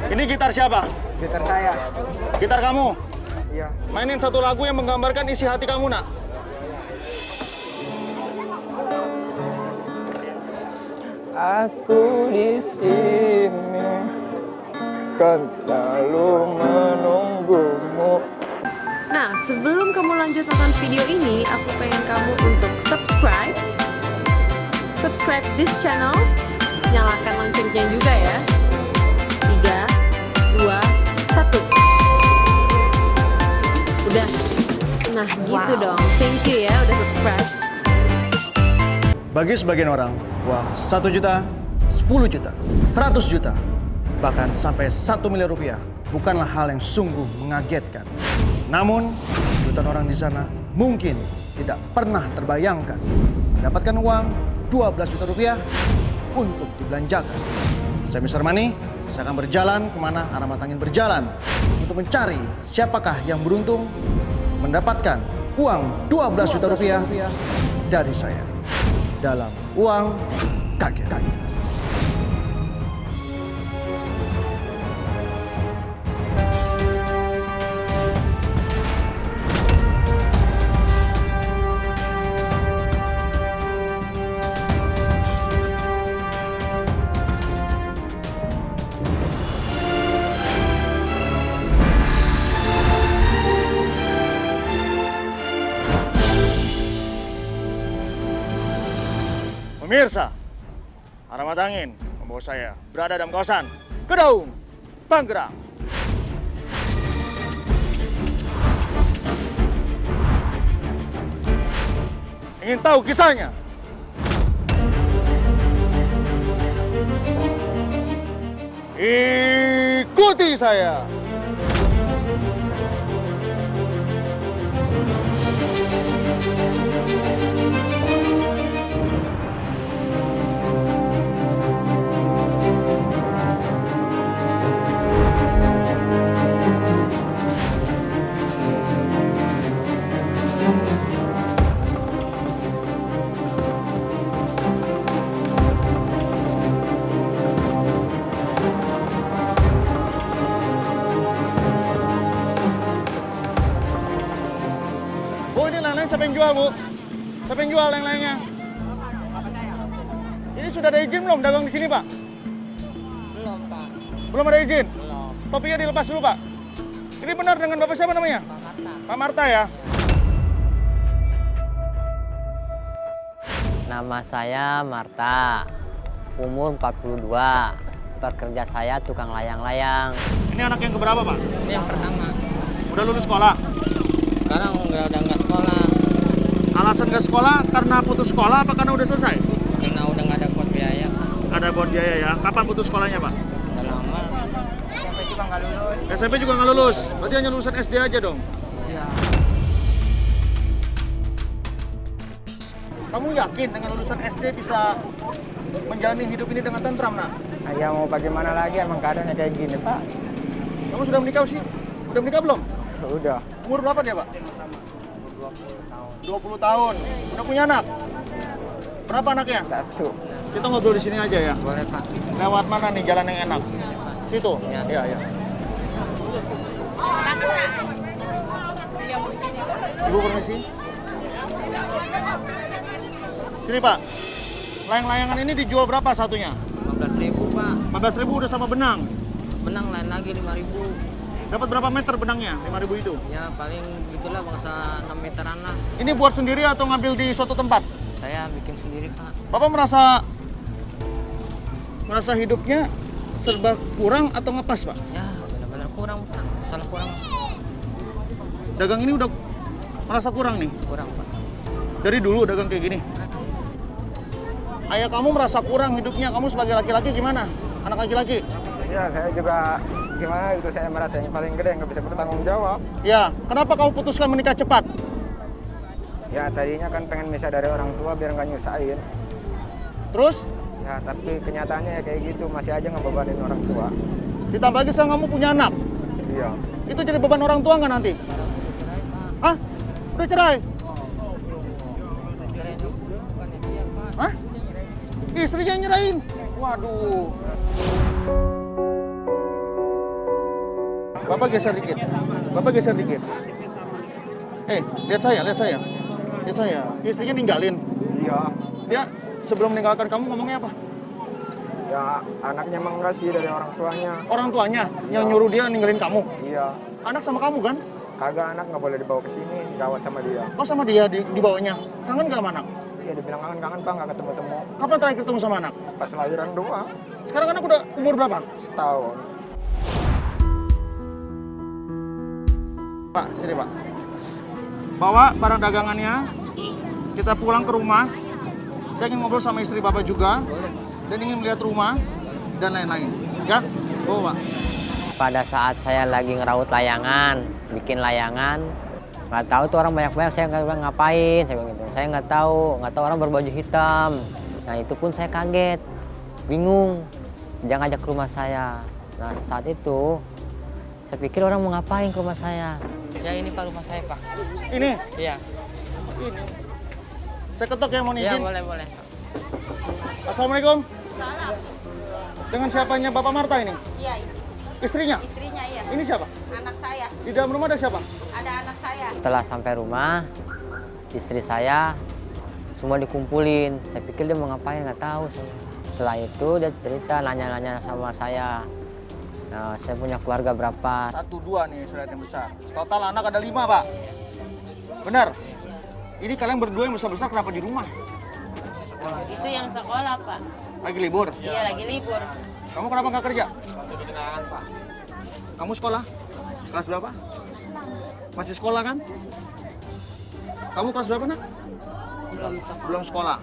Ini gitar siapa? Gitar saya. Gitar kamu? Iya. Mainin satu lagu yang menggambarkan isi hati kamu, nak. Aku di sini kan selalu menunggumu. Nah, sebelum kamu lanjut nonton video ini, aku pengen kamu untuk subscribe this channel, nyalakan loncengnya juga ya. 3, 2, 1. Udah. Nah, gitu dong. Thank you ya udah subscribe. Bagi sebagian orang, uang 1 juta, 10 juta, 100 juta, bahkan sampai 1 miliar rupiah bukanlah hal yang sungguh mengagetkan. Namun, jutaan orang di sana mungkin tidak pernah terbayangkan mendapatkan uang 12 juta rupiah untuk dibelanjakan. Saya Mr. Money, saya akan berjalan kemana arah mata angin berjalan untuk mencari siapakah yang beruntung mendapatkan uang 12 juta rupiah dari saya dalam Uang Kaget. Pemirsa, arah mata angin membawa saya berada dalam kawasan Kedaung, Tangerang. Ingin tahu kisahnya? Ikuti saya. Siapa yang jual, Bu? Siapa yang jual yang lainnya? Bapak saya. Ini sudah ada izin belum dagang di sini, Pak? Belum, Pak. Belum ada izin? Belum. Topinya dilepas dulu, Pak. Ini benar dengan Bapak siapa namanya? Pak Marta. Pak Marta ya? Nama saya Marta, umur 42. Tempat kerja saya tukang layang-layang. Ini anak yang keberapa, Pak? Ini yang pertama. Udah lulus sekolah? Sekarang udah nggak sekolah. Alasan nggak sekolah karena putus sekolah apa karena udah selesai? Karena udah nggak ada kuot biaya, Pak. Ada buat biaya ya. Kapan putus sekolahnya, Pak? Udah lama. SMP juga nggak lulus. SMP juga nggak lulus? Berarti hanya lulusan SD aja dong? Iya. Kamu yakin dengan lulusan SD bisa menjalani hidup ini dengan tentram, nak? Ya mau bagaimana lagi, emang keadaannya kayak gini, Pak. Kamu sudah menikah sih? Udah menikah belum? Udah. Umur berapa dia, Pak? 20 tahun. Udah punya anak? Berapa anaknya? 1. Kita ngobrol di sini aja ya. Boleh, Pak. Lewat mana nih jalan yang enak? Situ? Ya. Iya, iya. Ibu permisi. Sini, Pak. Layang-layangan ini dijual berapa satunya? 15.000, Pak. 15.000 udah sama benang. Benang lain lagi 5.000. Dapat berapa meter benangnya? 5.000 itu. Ya paling gitulah, bangsa 6 meteran lah. Ini buat sendiri atau ngambil di suatu tempat? Saya bikin sendiri, Pak. Bapak merasa hidupnya serba kurang atau ngepas, Pak? Ya benar-benar kurang, Pak. Salah kurang. Dagang ini udah merasa kurang nih? Kurang, Pak. Dari dulu dagang kayak gini? Ayah kamu merasa kurang hidupnya, kamu sebagai laki-laki gimana? Anak laki-laki? Ya saya juga gimana gitu, saya merasa yang paling gede nggak bisa bertanggung jawab. Ya, kenapa kamu putuskan menikah cepat? Ya tadinya kan pengen misah dari orang tua biar nggak nyusahin. Terus? Ya tapi kenyataannya ya kayak gitu, masih aja ngebebanin orang tua. Ditambah lagi sekarang kamu punya anak. Iya. Itu jadi beban orang tua nggak nanti? Hah? Udah cerai? Hah? Istrinya yang nyerahin? Waduh. Bapak geser dikit. Bapak geser dikit. Lihat saya, lihat saya. Lihat saya. Istrinya ninggalin. Iya. Dia sebelum meninggalkan kamu ngomongnya apa? Ya anaknya emang enggak sih dari orang tuanya. Orang tuanya yang nyuruh dia ninggalin kamu. Iya. Anak sama kamu kan? Kagak, anak nggak boleh dibawa ke sini, dirawat sama dia. Oh sama dia dibawanya. Kangen gak sama anak? Iya dibilang kangen-kangen Pak, nggak ketemu-temu. Kapan terakhir ketemu sama anak? Pas lahiran doang, Sekarang anak udah umur berapa? setahun. Pak, sini Pak. Bawa barang dagangannya. Kita pulang ke rumah. Saya ingin ngobrol sama istri Bapak juga. Dan ingin melihat rumah dan lain-lain. Ya, bawa Pak. Pada saat saya lagi ngeraut layangan, bikin layangan, nggak tahu tuh orang banyak-banyak, saya nggak bilang ngapain, saya bilang gitu. Saya nggak tahu orang berbaju hitam. Nah itu pun saya kaget, bingung, dia ngajak ke rumah saya. Nah saat itu, saya pikir orang mau ngapain ke rumah saya. Ya ini Pak rumah saya Pak. Ini? Iya. Ini. Saya ketok ya, mohon Iya izin. boleh. Assalamualaikum. Salam. Dengan siapanya Bapak Marta ini? Iya, Istrinya? istrinya iya. Ini siapa? Anak saya. Di dalam rumah ada siapa? Ada anak saya. Setelah sampai rumah, istri saya semua dikumpulin. Saya pikir dia mau ngapain, nggak tahu. Setelah itu dia cerita, nanya-nanya sama saya. Nah, saya punya keluarga berapa? 1, 2 nih, saya lihat yang besar. Total anak ada 5, Pak. Benar? Ini kalian berdua yang besar-besar kenapa di rumah? Itu yang sekolah, Pak. Lagi libur? Iya, lagi libur. Kamu kenapa nggak kerja? Kamu sekolah? Kelas berapa? Masih sekolah kan? Kamu kelas berapa, Nak? Belum sekolah.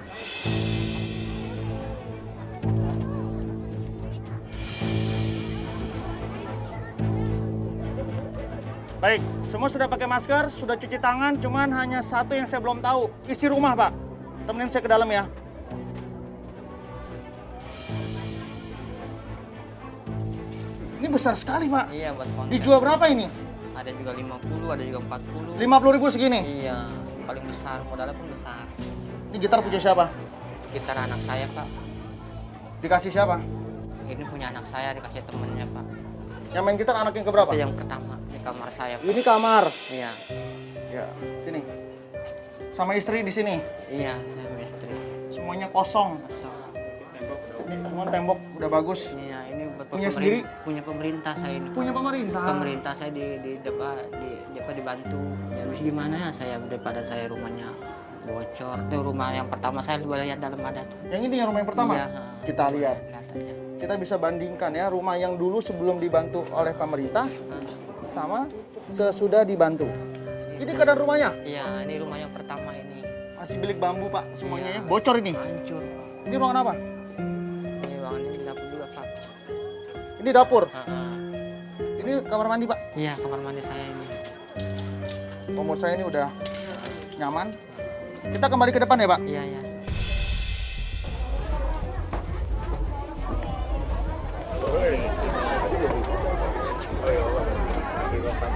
Baik, semua sudah pakai masker, sudah cuci tangan, cuman hanya satu yang saya belum tahu. Isi rumah, Pak. Temenin saya ke dalam ya. Ini besar sekali, Pak. Iya, buat konten. Dijual berapa ini? Ada juga 50, ada juga 40. 50.000 segini. Iya, paling besar, modalnya pun besar. Ini gitar punya siapa? Gitar anak saya, Pak. Dikasih siapa? Ini punya anak saya, dikasih temennya, Pak. Yang main gitar anak yang keberapa? Itu yang pertama, di kamar saya, Pak. Ini kamar. Iya, Ya, sini. Sama istri di sini. iya, saya sama istri. Semuanya kosong. Kosong. Semua tembok udah bagus. Iya, ini buat Punya sendiri? Punya pemerintah saya ini. Punya pemerintah. Pemerintah saya dibantu. Ya habis gimana ya saya daripada saya rumahnya bocor. Tuh rumah yang pertama saya boleh lihat dalam ada tuh. Yang ini yang rumah yang pertama? Iya. Kita lihat. Lihat aja. Kita bisa bandingkan ya rumah yang dulu sebelum dibantu oleh pemerintah sama sesudah dibantu. Ini keadaan rumahnya? Iya, ini rumah yang pertama ini. Masih bilik bambu, Pak, semuanya Iya. ya. Bocor ini. Hancur, Pak. Ini ruangan apa? Ini ruangan ini dapur juga, Pak. Ini dapur. Heeh. Ini kamar mandi, Pak. Iya, kamar mandi saya ini. Umur saya ini udah nyaman. Kita kembali ke depan ya, Pak. Iya, iya.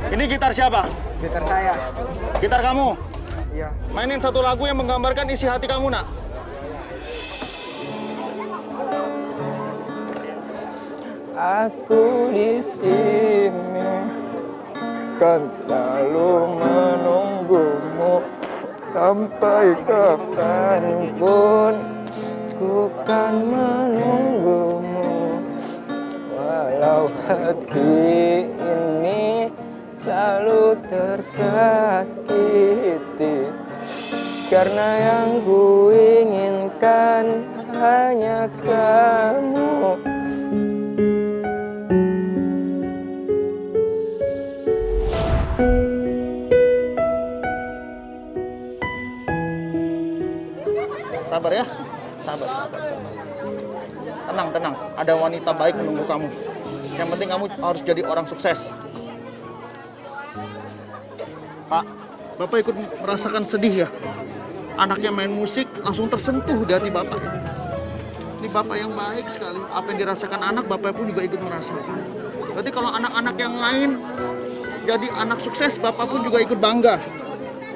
Ini gitar siapa? Gitar saya. Gitar kamu. Iya. Mainin satu lagu yang menggambarkan isi hati kamu, Nak. Aku di sini kan selalu menunggumu sampai kapanpun ku kan menunggumu walau hati ini selalu tersakiti karena yang ku inginkan hanya kamu. Sabar ya. Sabar. Tenang. Ada wanita baik menunggu kamu. Yang penting kamu harus jadi orang sukses. Pak, Bapak ikut merasakan sedih ya? Anaknya main musik langsung tersentuh di hati Bapak. Ini Bapak yang baik sekali. Apa yang dirasakan anak, Bapak pun juga ikut merasakan. Berarti kalau anak-anak yang lain jadi anak sukses, Bapak pun juga ikut bangga.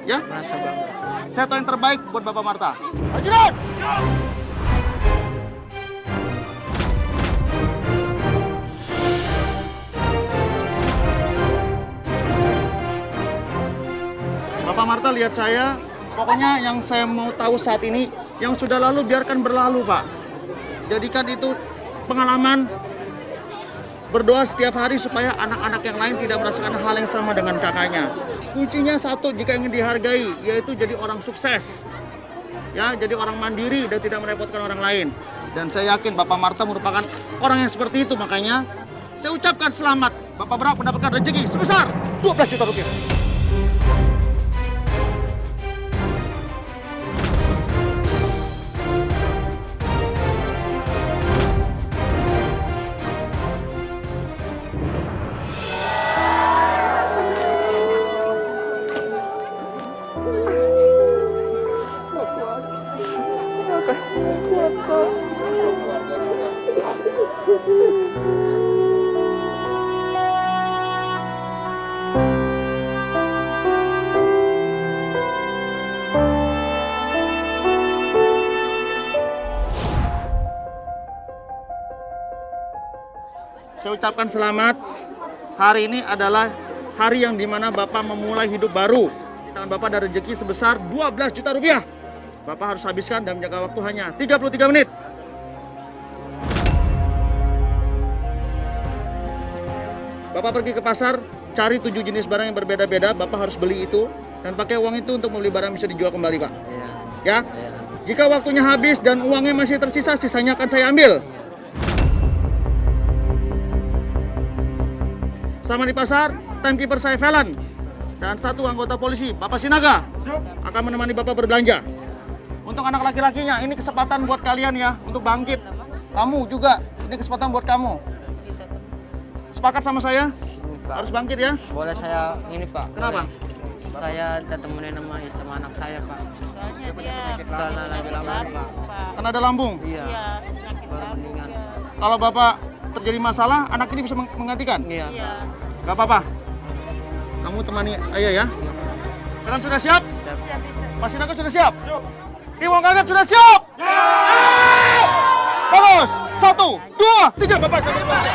Ya? Merasa bangga. Saya tahu yang terbaik buat Bapak Marta. Ajudan! Marta lihat saya. Pokoknya yang saya mau tahu saat ini, yang sudah lalu biarkan berlalu, Pak. Jadikan itu pengalaman. Berdoa setiap hari supaya anak-anak yang lain tidak merasakan hal yang sama dengan kakaknya. Kuncinya satu, jika ingin dihargai, yaitu jadi orang sukses. Ya, jadi orang mandiri dan tidak merepotkan orang lain. Dan saya yakin Bapak Marta merupakan orang yang seperti itu, makanya saya ucapkan selamat. Bapak berhak mendapatkan rezeki sebesar 12 juta rupiah. Saya ucapkan selamat. Hari ini adalah hari yang dimana Bapak memulai hidup baru. Di tangan Bapak ada rezeki sebesar 12 juta rupiah. Bapak harus habiskan dan menjaga waktu hanya 33 menit. Bapak pergi ke pasar, cari 7 jenis barang yang berbeda-beda. Bapak harus beli itu dan pakai uang itu untuk membeli barang yang bisa dijual kembali, Pak. Ya? Jika waktunya habis dan uangnya masih tersisa, sisanya akan saya ambil. Sama di pasar, timekeeper saya Velan dan satu anggota polisi, Bapak Sinaga, akan menemani Bapak berbelanja. Untuk anak laki-lakinya, ini kesempatan buat kalian ya, untuk bangkit. Kamu juga, ini kesempatan buat kamu. Sepakat sama saya? Pak. Harus bangkit ya? Boleh saya ini Pak? Kenapa? Boleh. Saya temenin sama anak saya Pak. Soalnya dia Soalnya lagi lama Pak. Kan ada lambung. Iya. Iya, penyakit Baru lambung. mendingan. Kalau Bapak terjadi masalah, anak ini bisa menggantikan? Iya. Iya. Gak apa-apa. Kamu temani ayah ya. Velan sudah siap? Pak Sinaga sudah siap? Tim Wong Kaget sudah siap? Bagus. 1, 2, 3. Bapak saya berbelanja.